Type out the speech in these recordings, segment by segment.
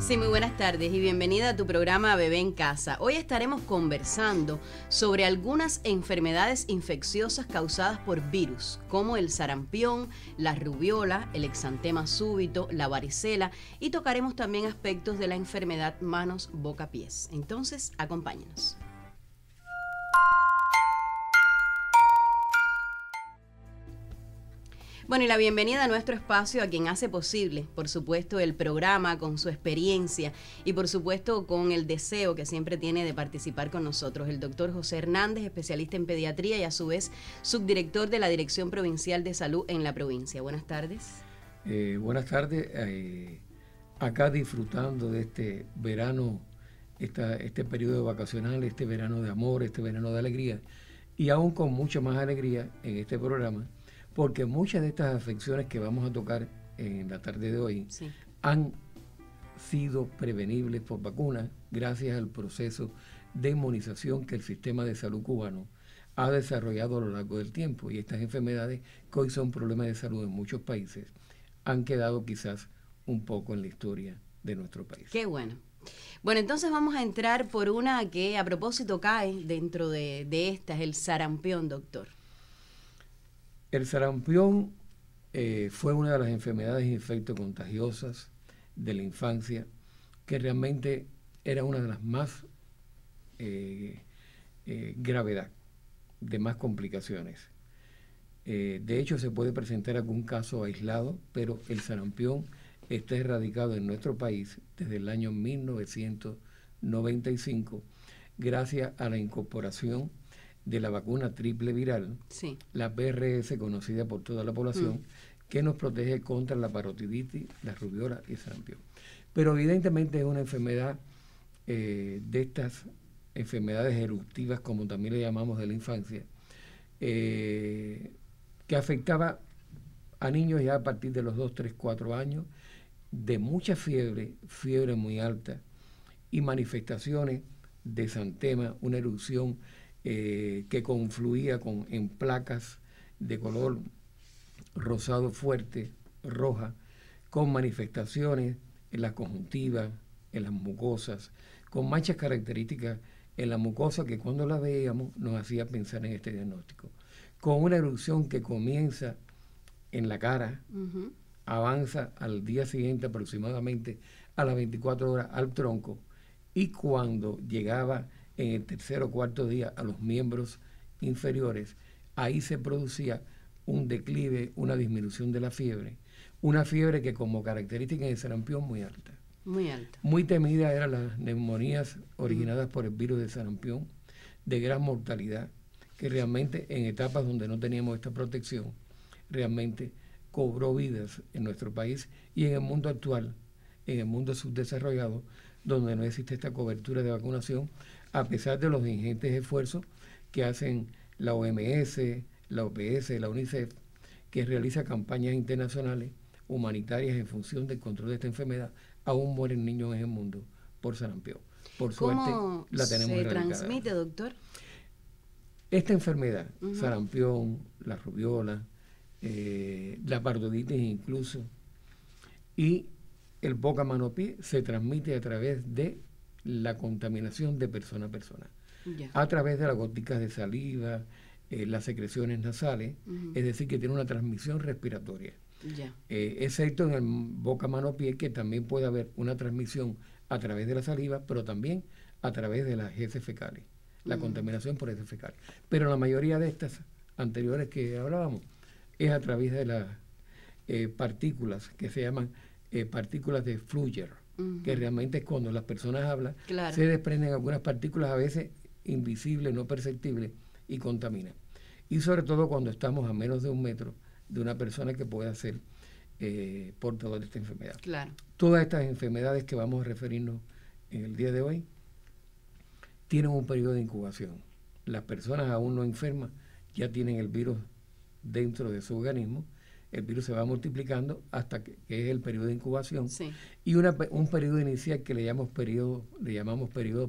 Sí, muy buenas tardes y bienvenida a tu programa Bebé en Casa. Hoy estaremos conversando sobre algunas enfermedades infecciosas causadas por virus, como el sarampión, la rubiola, el exantema súbito, la varicela, y tocaremos también aspectos de la enfermedad manos, boca, pies. Entonces, acompáñenos. Bueno, y la bienvenida a nuestro espacio a quien hace posible, por supuesto, el programa con su experiencia y por supuesto con el deseo que siempre tiene de participar con nosotros, el doctor José Hernández, especialista en pediatría y a su vez subdirector de la Dirección Provincial de Salud en la provincia. Buenas tardes. Buenas tardes. Acá disfrutando de este verano, este periodo vacacional, este verano de amor, este verano de alegría, y aún con mucha más alegría en este programa, porque muchas de estas afecciones que vamos a tocar en la tarde de hoy han sido prevenibles por vacunas gracias al proceso de inmunización que el sistema de salud cubano ha desarrollado a lo largo del tiempo, y estas enfermedades, que hoy son problemas de salud en muchos países, han quedado quizás un poco en la historia de nuestro país. Qué bueno. Bueno, entonces vamos a entrar por una que a propósito cae dentro de estas, el sarampión, doctor. El sarampión fue una de las enfermedades infectocontagiosas de la infancia, que realmente era una de las más gravedad, de más complicaciones. De hecho, se puede presentar algún caso aislado, pero el sarampión está erradicado en nuestro país desde el año 1995, gracias a la incorporación de la vacuna triple viral, la PRS, conocida por toda la población, que nos protege contra la parotiditis, la rubiola y el sarampión. Pero evidentemente es una enfermedad de estas enfermedades eruptivas, como también le llamamos, de la infancia, que afectaba a niños ya a partir de los 2, 3, 4 años, de mucha fiebre muy alta, y manifestaciones de exantema, una erupción que confluía en placas de color rosado fuerte, roja, con manifestaciones en las conjuntivas, en las mucosas, con manchas características en la mucosa que cuando la veíamos nos hacía pensar en este diagnóstico, con una erupción que comienza en la cara, avanza al día siguiente aproximadamente a las 24 horas al tronco, y cuando llegaba en el tercer o cuarto día a los miembros inferiores, ahí se producía un declive, una disminución de la fiebre, una fiebre que como característica en el sarampión muy alta. Muy alta. Muy temida eran las neumonías originadas por el virus de sarampión, de gran mortalidad, que realmente en etapas donde no teníamos esta protección, realmente cobró vidas en nuestro país y en el mundo actual, en el mundo subdesarrollado, donde no existe esta cobertura de vacunación, a pesar de los ingentes esfuerzos que hacen la OMS, la OPS, la UNICEF, que realiza campañas internacionales humanitarias en función del control de esta enfermedad. Aún mueren niños en el mundo por sarampión. Por suerte la tenemos erradicada. ¿Cómo se transmite, doctor? Esta enfermedad, sarampión, la rubiola, la parotiditis incluso, y el boca, mano, pie, se transmite a través de la contaminación de persona a persona, a través de las goticas de saliva, las secreciones nasales, es decir, que tiene una transmisión respiratoria. Excepto en el boca, mano, pie, que también puede haber una transmisión a través de la saliva, pero también a través de las heces fecales, la contaminación por heces fecales. Pero la mayoría de estas anteriores que hablábamos es a través de las partículas que se llaman partículas de Flügger, que realmente es cuando las personas hablan, se desprenden algunas partículas a veces invisibles, no perceptibles, y contaminan. Y sobre todo cuando estamos a menos de 1 metro de una persona que pueda ser portador de esta enfermedad. Todas estas enfermedades que vamos a referirnos en el día de hoy tienen un periodo de incubación. Las personas aún no enfermas ya tienen el virus dentro de su organismo. El virus se va multiplicando hasta que es el periodo de incubación, y un periodo inicial que le llamamos periodo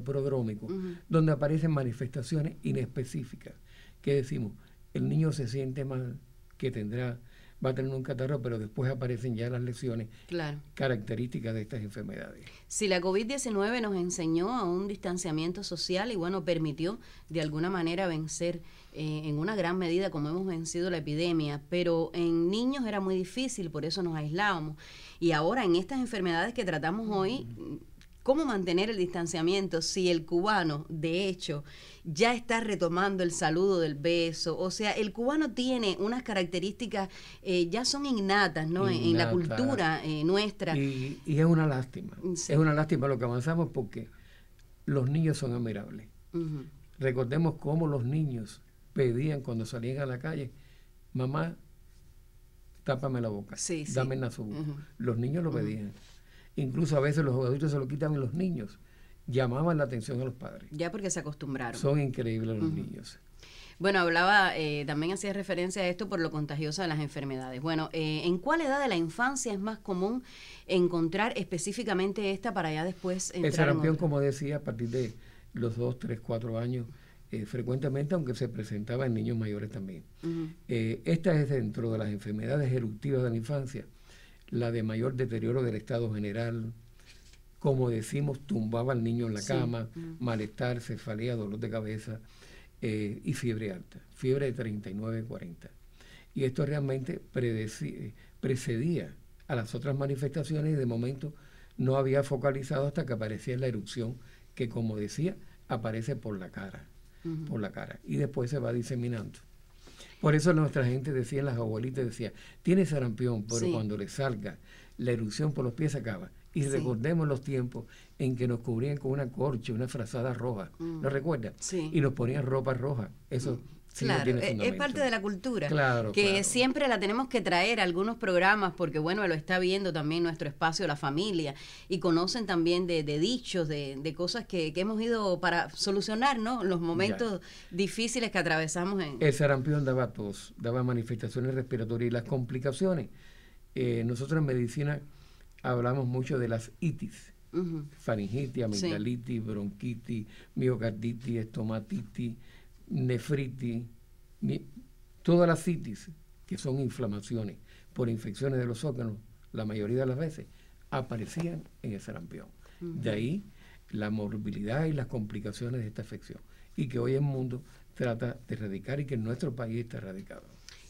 prodrómico, donde aparecen manifestaciones inespecíficas, que decimos, el niño se siente mal, que tendrá va a tener un catarro, pero después aparecen ya las lesiones Claro. características de estas enfermedades. Si la COVID-19 nos enseñó a un distanciamiento social y bueno, permitió de alguna manera vencer en una gran medida como hemos vencido la epidemia, pero en niños era muy difícil, por eso nos aislábamos. Y ahora en estas enfermedades que tratamos hoy, ¿cómo mantener el distanciamiento si el cubano, de hecho, ya está retomando el saludo del beso? O sea, el cubano tiene unas características, ya son innatas, ¿no? En la cultura nuestra. Y es una lástima. Sí. Es una lástima lo que avanzamos porque los niños son admirables. Recordemos cómo los niños pedían cuando salían a la calle, mamá, tápame la boca, dame nasobuco. Los niños lo pedían. Incluso a veces los adultos se lo quitan y los niños llamaban la atención a los padres. Ya porque se acostumbraron. Son increíbles los niños. Bueno, hablaba, también hacía referencia a esto por lo contagiosa de las enfermedades. Bueno, ¿en cuál edad de la infancia es más común encontrar específicamente esta para ya después entrar el sarampión, como decía, a partir de los 2, 3, 4 años, frecuentemente, aunque se presentaba en niños mayores también. Esta es dentro de las enfermedades eruptivas de la infancia, la de mayor deterioro del estado general, como decimos, tumbaba al niño en la cama, malestar, cefalea, dolor de cabeza y fiebre alta, fiebre de 39, 40. Y esto realmente precedía a las otras manifestaciones y de momento no había focalizado hasta que aparecía la erupción que, como decía, aparece por la cara, y después se va diseminando. Por eso nuestra gente decía, las abuelitas decían, tiene sarampión, pero cuando le salga la erupción por los pies se acaba. Y recordemos los tiempos en que nos cubrían con una corcha, una frazada roja, ¿lo recuerdan? Y nos ponían ropa roja. Eso sí, claro, no tiene fundamento. es parte de la cultura, claro, que siempre la tenemos que traer a algunos programas, porque bueno, lo está viendo también nuestro espacio, la familia, y conocen también de dichos, de cosas que hemos ido para solucionar, ¿no? Los momentos difíciles que atravesamos. El sarampión daba tos, daba manifestaciones respiratorias y las complicaciones. Nosotros en medicina hablamos mucho de las itis, faringitis, amigdalitis, bronquitis, miocarditis, estomatitis, nefritis, todas las itis, que son inflamaciones por infecciones de los órganos, la mayoría de las veces aparecían en el sarampión. De ahí la morbilidad y las complicaciones de esta afección, y que hoy el mundo trata de erradicar y que en nuestro país está erradicado.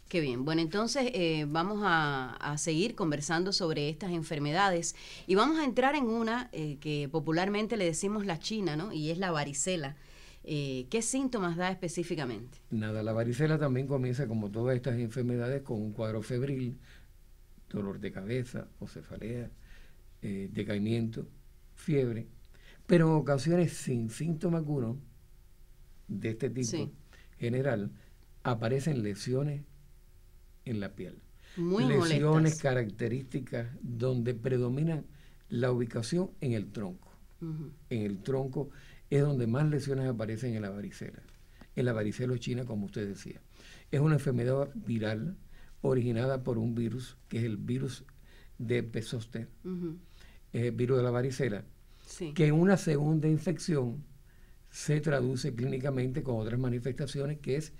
Qué bien. Bueno, entonces vamos a seguir conversando sobre estas enfermedades y vamos a entrar en una que popularmente le decimos la china, ¿no? Y es la varicela. ¿Qué síntomas da específicamente? Nada, la varicela también comienza, como todas estas enfermedades, con un cuadro febril, dolor de cabeza o cefalea, decaimiento, fiebre, pero en ocasiones sin síntoma alguno de este tipo general, aparecen lesiones en la piel. Muy lesiones molestas. Características donde predomina la ubicación en el tronco. En el tronco es donde más lesiones aparecen en la varicela. En la varicela china, como usted decía. Es una enfermedad viral originada por un virus, que es el virus de herpes zóster, es el virus de la varicela, que en una segunda infección se traduce clínicamente con otras manifestaciones, que es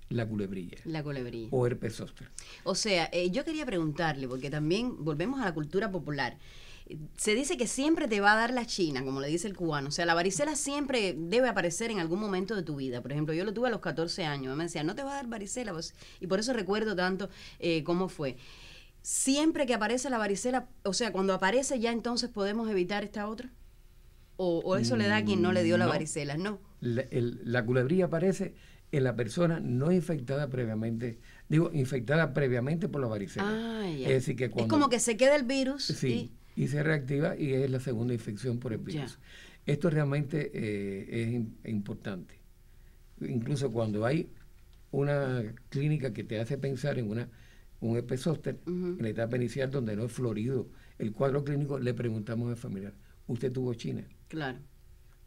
la culebrilla. La culebrilla. O herpes zóster. O sea, yo quería preguntarle, porque también volvemos a la cultura popular. Se dice que siempre te va a dar la china, como le dice el cubano. O sea, la varicela siempre debe aparecer en algún momento de tu vida. Por ejemplo, yo lo tuve a los 14 años. Me decían, no te va a dar varicela. Pues, y por eso recuerdo tanto cómo fue. Siempre que aparece la varicela, o sea, cuando aparece ya entonces podemos evitar esta otra. ¿O eso le da a quien no le dio la varicela? No. La culebrilla aparece en la persona no infectada previamente, infectada previamente por la varicela. Ya. Es decir, que cuando, es como que se queda el virus. Y se reactiva y es la segunda infección por el virus. Esto realmente es importante. Incluso cuando hay una clínica que te hace pensar en un herpes zóster, en la etapa inicial donde no es florido el cuadro clínico, le preguntamos al familiar, ¿usted tuvo china? Claro.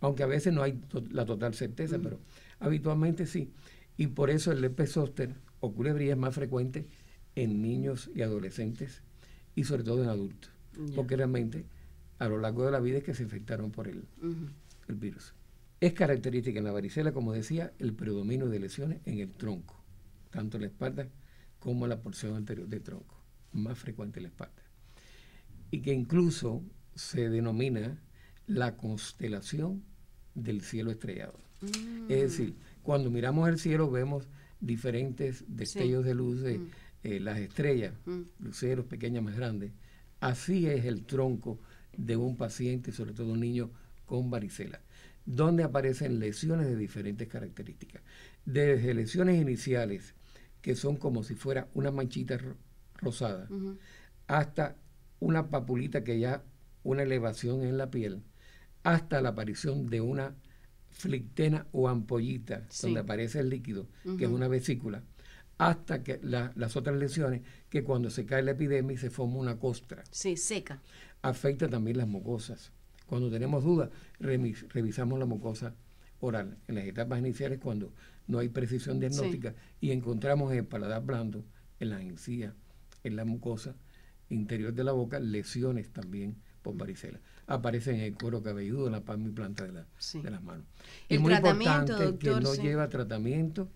Aunque a veces no hay la total certeza, pero habitualmente sí. Y por eso el herpes zóster o culebrilla es más frecuente en niños y adolescentes y sobre todo en adultos. Porque realmente a lo largo de la vida es que se infectaron por el virus. Es característica en la varicela, como decía, el predominio de lesiones en el tronco, tanto en la espalda como la porción anterior del tronco, más frecuente en la espalda. Y que incluso se denomina la constelación del cielo estrellado. Es decir, cuando miramos el cielo vemos diferentes destellos de luz de las estrellas, luceros pequeñas más grandes. Así es el tronco de un paciente, sobre todo un niño con varicela, donde aparecen lesiones de diferentes características. Desde lesiones iniciales, que son como si fuera una manchita rosada, hasta una papulita que ya una elevación en la piel, hasta la aparición de una flictena o ampollita, donde aparece el líquido, que es una vesícula, hasta que las otras lesiones, que cuando se cae la epidermis se forma una costra. Sí, seca. Afecta también las mucosas. Cuando tenemos dudas, revisamos la mucosa oral en las etapas iniciales cuando no hay precisión diagnóstica y encontramos en el paladar blando, en las encías, en la mucosa interior de la boca, lesiones también por varicela. Aparecen en el cuero cabelludo, en la palma y planta de las manos. Es muy importante, doctor, que no lleva tratamiento,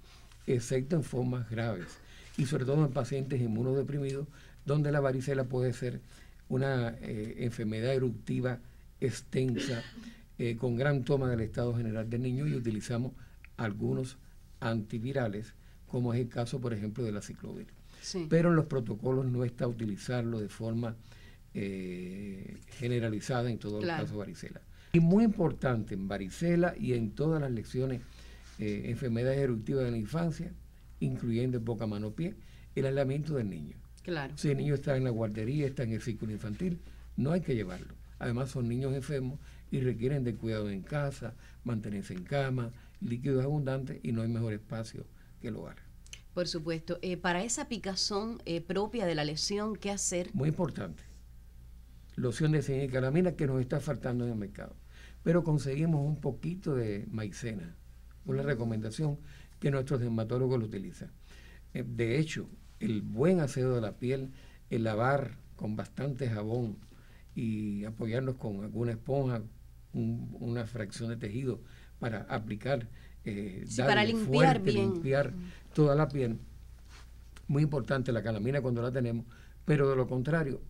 excepto en formas graves, y sobre todo en pacientes inmunodeprimidos, donde la varicela puede ser una enfermedad eruptiva extensa, con gran toma del estado general del niño, y utilizamos algunos antivirales, como es el caso, por ejemplo, de la ciclovir. Pero en los protocolos no está utilizarlo de forma generalizada en todos los casos de varicela. Y muy importante en varicela y en todas las lesiones, enfermedades eruptivas de la infancia, incluyendo el boca, mano, pie, el aislamiento del niño. Claro. Si el niño está en la guardería, está en el círculo infantil, no hay que llevarlo. Además son niños enfermos y requieren de cuidado en casa, mantenerse en cama, líquidos abundantes, y no hay mejor espacio que el hogar. Por supuesto. Para esa picazón propia de la lesión, ¿qué hacer? Muy importante. Loción de cianicalamina, que nos está faltando en el mercado. Pero conseguimos un poquito de maicena, una recomendación que nuestros dermatólogos lo utilizan. De hecho, el buen aseo de la piel, el lavar con bastante jabón y apoyarnos con alguna esponja, una fracción de tejido para aplicar, para limpiar bien, limpiar toda la piel. Muy importante la calamina cuando la tenemos, pero de lo contrario,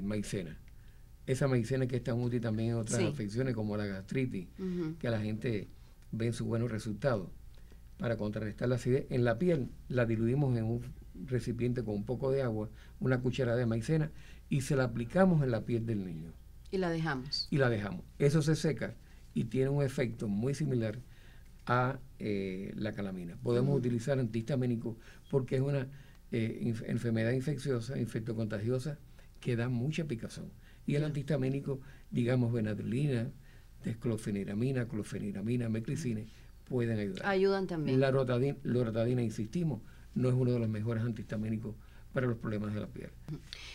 maicena. Esa maicena que es tan útil también en otras afecciones como la gastritis, que a la gente ve sus buenos resultados. Para contrarrestar la acidez en la piel, la diluimos en un recipiente con un poco de agua, una cucharada de maicena, y se la aplicamos en la piel del niño. Y la dejamos. Y la dejamos. Eso se seca y tiene un efecto muy similar a la calamina. Podemos utilizar antihistamínicos porque es una enfermedad infecciosa, infectocontagiosa, que da mucha picazón. Y el antihistamínico, digamos, Benadrylina, desclofeniramina, clofeniramina, meclicine, pueden ayudar. Ayudan también. La loratadina, insistimos, no es uno de los mejores antihistamínicos para los problemas de la piel.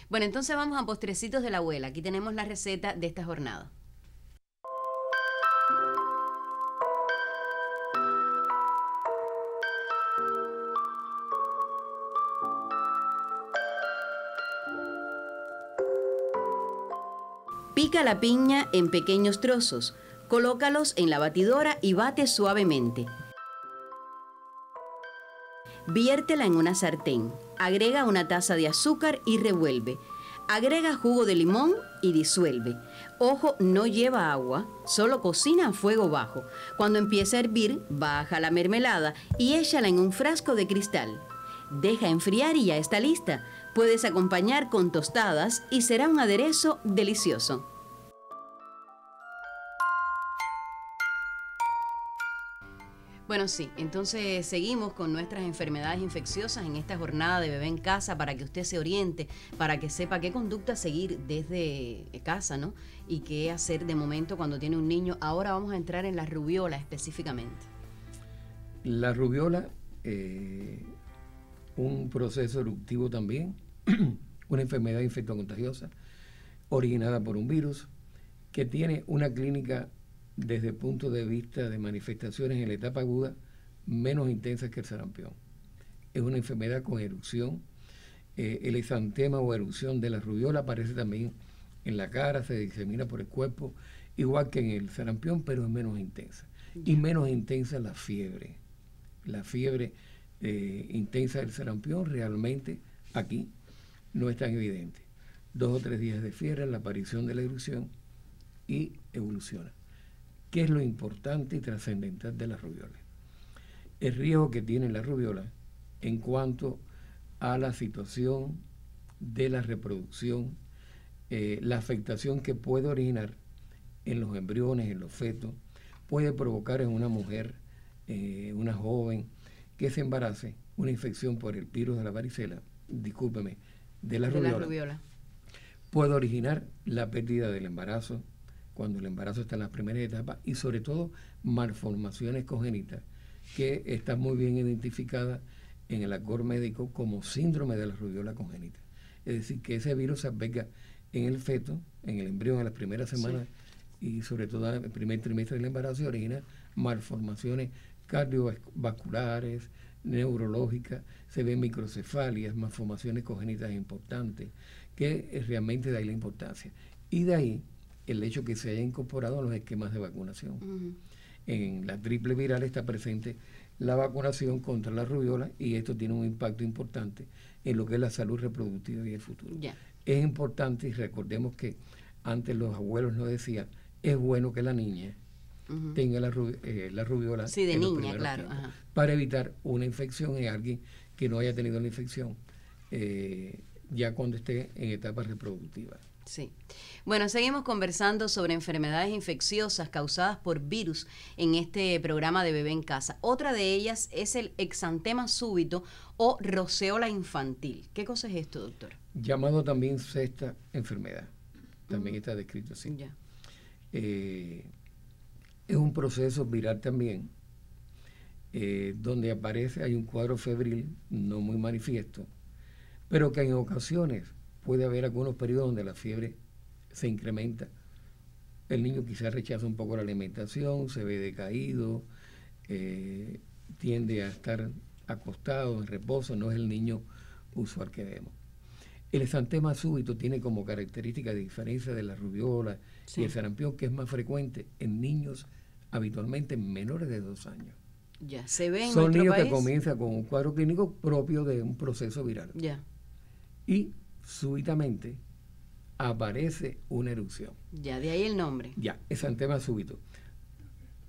Bueno, entonces vamos a postrecitos de la abuela. Aquí tenemos la receta de esta jornada. Pica la piña en pequeños trozos, colócalos en la batidora y bate suavemente. Viértela en una sartén, agrega una taza de azúcar y revuelve. Agrega jugo de limón y disuelve. Ojo, no lleva agua, solo cocina a fuego bajo. Cuando empiece a hervir, baja la mermelada y échala en un frasco de cristal. Deja enfriar y ya está lista. Puedes acompañar con tostadas y será un aderezo delicioso. Bueno, sí, entonces seguimos con nuestras enfermedades infecciosas en esta jornada de Bebé en Casa para que usted se oriente, para que sepa qué conducta seguir desde casa, ¿no? Y qué hacer de momento cuando tiene un niño. Ahora vamos a entrar en la rubiola específicamente. La rubiola, un proceso eruptivo también, una enfermedad infectocontagiosa originada por un virus que tiene una clínica desde el punto de vista de manifestaciones en la etapa aguda menos intensas que el sarampión. Es una enfermedad con erupción. El exantema o erupción de la rubiola aparece también en la cara, se disemina por el cuerpo, igual que en el sarampión, pero es menos intensa. Y menos intensa la fiebre. La fiebre intensa del sarampión realmente aquí no es tan evidente. 2 o 3 días de fiebre, la aparición de la erupción y evoluciona. ¿Qué es lo importante y trascendental de la rubiola? El riesgo que tiene la rubiola en cuanto a la situación de la reproducción, la afectación que puede originar en los embriones, en los fetos, puede provocar en una mujer, una joven, que se embarace, una infección por el virus de la varicela, discúlpeme, de la rubiola. Puede originar la pérdida del embarazo, cuando el embarazo está en las primeras etapas, y sobre todo malformaciones congénitas, que están muy bien identificadas en el acorde médico como síndrome de la rubiola congénita. Es decir, que ese virus se alberga en el feto, en el embrión, en las primeras semanas, y sobre todo en el primer trimestre del embarazo, y origina malformaciones cardiovasculares, neurológicas, se ven microcefalias, malformaciones congénitas importantes, que realmente de ahí la importancia. Y de ahí el hecho que se haya incorporado a los esquemas de vacunación. En la triple viral está presente la vacunación contra la rubiola, y esto tiene un impacto importante en lo que es la salud reproductiva y el futuro. Es importante, y recordemos que antes los abuelos nos decían, es bueno que la niña tenga la rubiola de niña, claro, para evitar una infección en alguien que no haya tenido la infección ya cuando esté en etapa reproductiva. Sí. Bueno, seguimos conversando sobre enfermedades infecciosas causadas por virus en este programa de Bebé en Casa. Otra de ellas es el exantema súbito o roceola infantil. ¿Qué cosa es esto, doctor? Llamado también sexta enfermedad. También está descrito así. Es un proceso viral también, donde aparece, hay un cuadro febril no muy manifiesto, pero que en ocasiones puede haber algunos periodos donde la fiebre se incrementa. El niño quizás rechaza un poco la alimentación, se ve decaído, tiende a estar acostado, en reposo, no es el niño usual que vemos. El exantema súbito tiene como característica, de diferencia de la rubiola y el sarampión, que es más frecuente en niños habitualmente menores de 2 años. Se ve en Son nuestro niños país, que comienzan con un cuadro clínico propio de un proceso viral. Y súbitamente aparece una erupción. De ahí el nombre. Exantema súbito.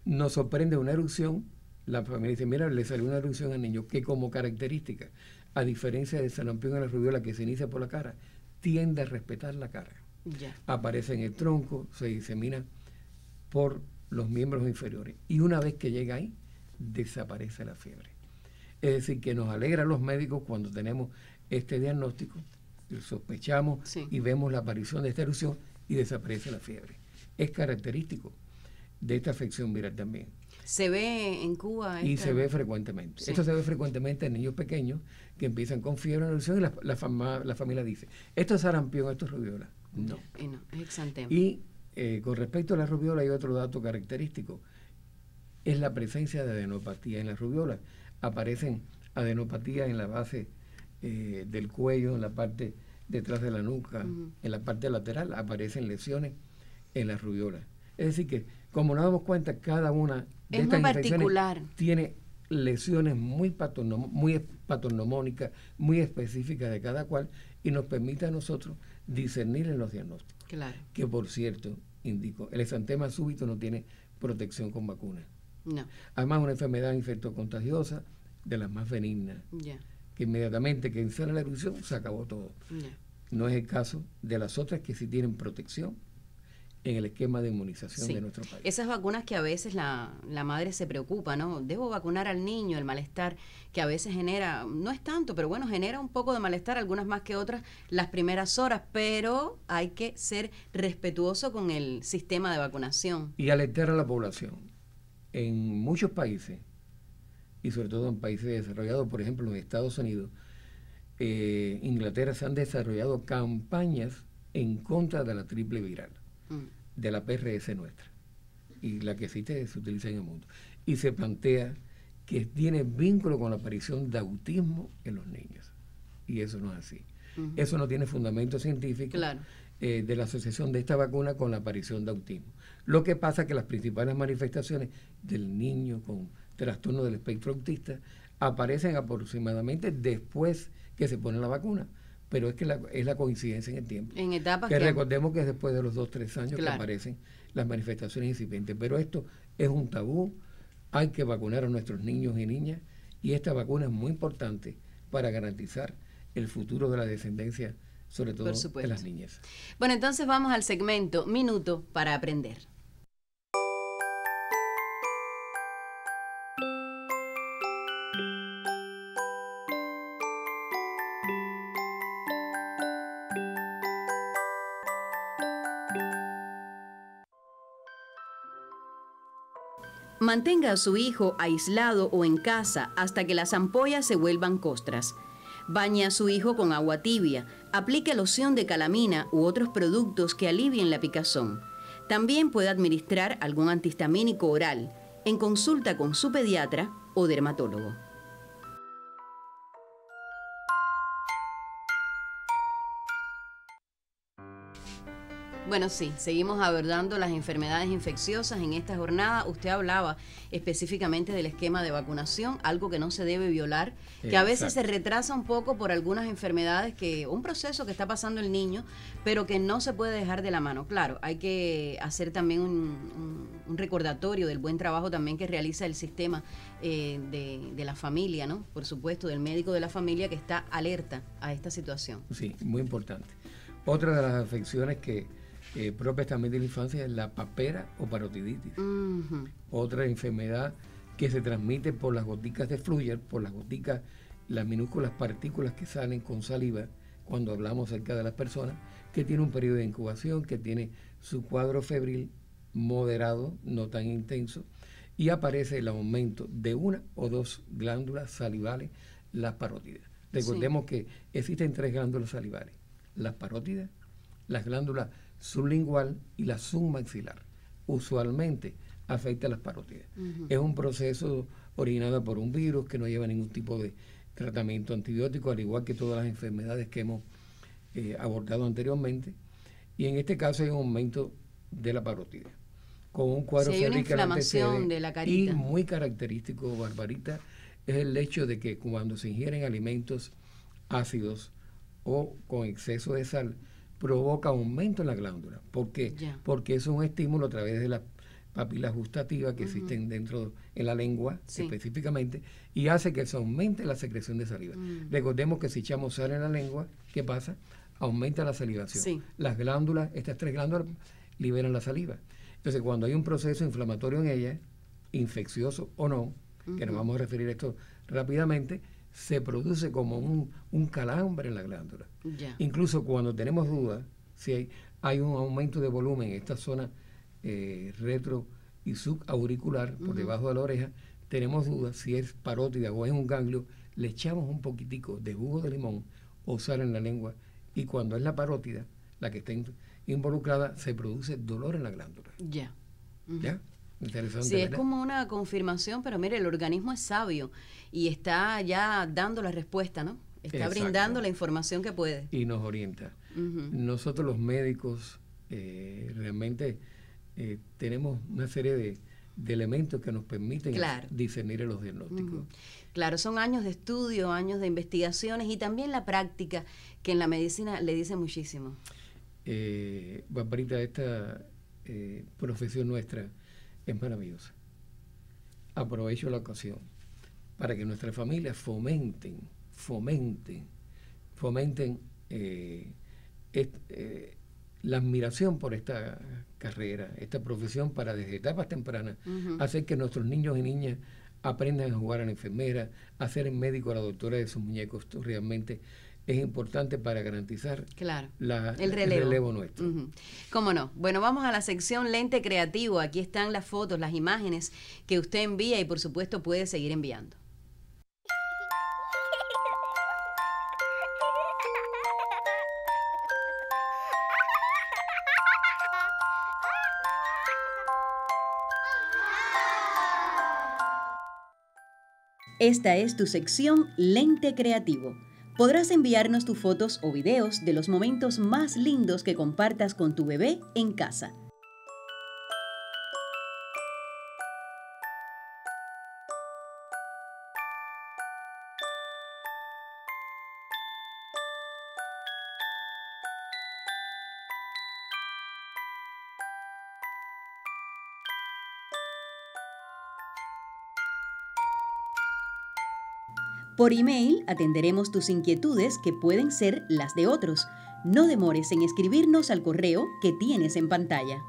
Nos sorprende una erupción, la familia dice, mira, le salió una erupción al niño, que como característica, a diferencia del sarampión y la rubiola, que se inicia por la cara, tiende a respetar la cara. Aparece en el tronco, se disemina por los miembros inferiores, y una vez que llega ahí, desaparece la fiebre. Es decir, que nos alegra a los médicos cuando tenemos este diagnóstico, sospechamos y vemos la aparición de esta erupción y desaparece la fiebre. Es característico de esta afección viral también. ¿Se ve en Cuba? Y se ve frecuentemente. Esto se ve frecuentemente en niños pequeños que empiezan con fiebre, una erupción, y la familia dice, esto es sarampión, esto es rubiola. No. Es exantema. Y con respecto a la rubiola hay otro dato característico, es la presencia de adenopatía en la rubiola. Aparecen adenopatías en la base del cuello, en la parte detrás de la nuca, en la parte lateral, aparecen lesiones en la rubiola. Es decir que, como nos damos cuenta, cada una de estas infecciones tiene lesiones muy patognomónicas, muy específicas de cada cual, y nos permite a nosotros discernir en los diagnósticos. Que, por cierto, indico, el exantema súbito no tiene protección con vacunas. Además, una enfermedad infectocontagiosa de las más benignas, que inmediatamente que inicia la erupción se acabó todo. No es el caso de las otras que sí tienen protección en el esquema de inmunización de nuestro país. Esas vacunas que a veces la madre se preocupa, ¿no? Debo vacunar al niño, el malestar que a veces genera, no es tanto, pero bueno, genera un poco de malestar, algunas más que otras, las primeras horas, pero hay que ser respetuoso con el sistema de vacunación. Y alertar a la población. En muchos países, y sobre todo en países desarrollados, por ejemplo en Estados Unidos, Inglaterra, se han desarrollado campañas en contra de la triple viral, de la PRS nuestra, y la que existe se utiliza en el mundo. Y se plantea que tiene vínculo con la aparición de autismo en los niños. Y eso no es así. Eso no tiene fundamento científico de la asociación de esta vacuna con la aparición de autismo. Lo que pasa es que las principales manifestaciones del niño con trastorno del espectro autista aparecen aproximadamente después que se pone la vacuna, pero es que es la coincidencia en el tiempo. En etapas que recordemos que es después de los 2-3 años, claro, que aparecen las manifestaciones incipientes, pero esto es un tabú. Hay que vacunar a nuestros niños y niñas, y esta vacuna es muy importante para garantizar el futuro de la descendencia, sobre todo de las niñas. Bueno, entonces vamos al segmento Minuto para Aprender. Mantenga a su hijo aislado o en casa hasta que las ampollas se vuelvan costras. Bañe a su hijo con agua tibia. Aplique loción de calamina u otros productos que alivien la picazón. También puede administrar algún antihistamínico oral en consulta con su pediatra o dermatólogo. Bueno, sí, seguimos abordando las enfermedades infecciosas en esta jornada. Usted hablaba específicamente del esquema de vacunación, algo que no se debe violar, que a veces se retrasa un poco por algunas enfermedades, un proceso que está pasando el niño, pero que no se puede dejar de la mano. Claro, hay que hacer también un recordatorio del buen trabajo también que realiza el sistema de la familia, ¿no? Por supuesto, del médico de la familia que está alerta a esta situación. Sí, muy importante. Otra de las afecciones propias también de la infancia es la papera o parotiditis. Otra enfermedad que se transmite por las goticas de Flügger, por las goticas, las minúsculas partículas que salen con saliva cuando hablamos cerca de las personas, que tiene un periodo de incubación, que tiene su cuadro febril moderado, no tan intenso, y aparece el aumento de una o dos glándulas salivales, las parótidas. Recordemos que existen 3 glándulas salivales: las parótidas, las glándulas sublingual y la submaxilar. Usualmente afecta a las parótidas. Es un proceso originado por un virus que no lleva ningún tipo de tratamiento antibiótico, al igual que todas las enfermedades que hemos abordado anteriormente. Y en este caso hay un aumento de la parótida, con un cuadro febril, una inflamación de la carita. Y muy característico, Barbarita, es el hecho de que cuando se ingieren alimentos ácidos o con exceso de sal, provoca aumento en la glándula. ¿Por qué? Porque eso es un estímulo a través de las papilas gustativas que existen dentro en la lengua específicamente, y hace que se aumente la secreción de saliva. Recordemos que si echamos sal en la lengua, ¿qué pasa? Aumenta la salivación. Las glándulas, estas 3 glándulas, liberan la saliva. Entonces, cuando hay un proceso inflamatorio en ella, infeccioso o no, que nos vamos a referir a esto rápidamente, se produce como un calambre en la glándula. Incluso cuando tenemos dudas, si hay un aumento de volumen en esta zona retro y subauricular, por debajo de la oreja, tenemos dudas si es parótida o es un ganglio, le echamos un poquitico de jugo de limón o sal en la lengua, y cuando es la parótida la que está involucrada, se produce dolor en la glándula. ¿Ya? Interesante, sí, ¿verdad? Es como una confirmación, pero mire, el organismo es sabio y está ya dando la respuesta, ¿no? Está brindando la información que puede. Y nos orienta. Nosotros los médicos realmente tenemos una serie de elementos que nos permiten discernir los diagnósticos. Claro, son años de estudio, años de investigaciones y también la práctica, que en la medicina le dice muchísimo. Barbarita, esta profesión nuestra es maravillosa. Aprovecho la ocasión para que nuestras familias fomenten la admiración por esta carrera, esta profesión, para desde etapas tempranas hacer que nuestros niños y niñas aprendan a jugar a la enfermera, a ser el médico o la doctora de sus muñecos. Esto realmente es importante para garantizar el relevo nuestro. ¿Cómo no? Bueno, vamos a la sección Lente Creativo. Aquí están las fotos, las imágenes que usted envía y por supuesto puede seguir enviando. Esta es tu sección Lente Creativo. Podrás enviarnos tus fotos o videos de los momentos más lindos que compartas con tu bebé en casa. Por email atenderemos tus inquietudes que pueden ser las de otros. No demores en escribirnos al correo que tienes en pantalla.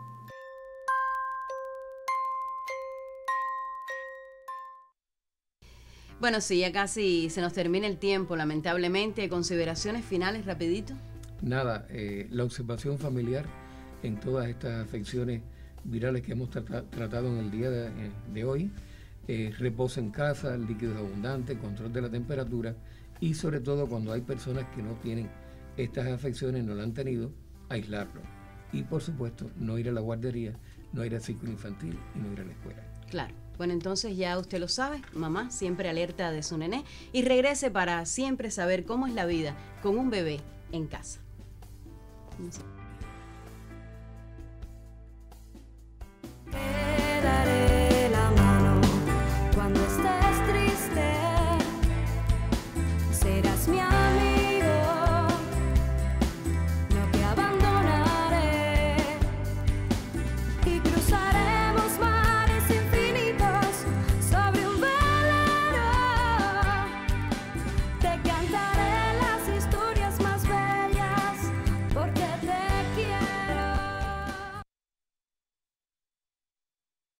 Bueno, sí, ya casi se nos termina el tiempo, lamentablemente. ¿Consideraciones finales rapidito? Nada, la observación familiar en todas estas afecciones virales que hemos tratado en el día de hoy. Reposo en casa, líquidos abundantes, control de la temperatura y sobre todo cuando hay personas que no tienen estas afecciones, no la han tenido, aislarlo. Y por supuesto, no ir a la guardería, no ir al círculo infantil y no ir a la escuela. Claro. Bueno, entonces ya usted lo sabe, mamá siempre alerta de su nené y regrese para siempre saber cómo es la vida con un bebé en casa.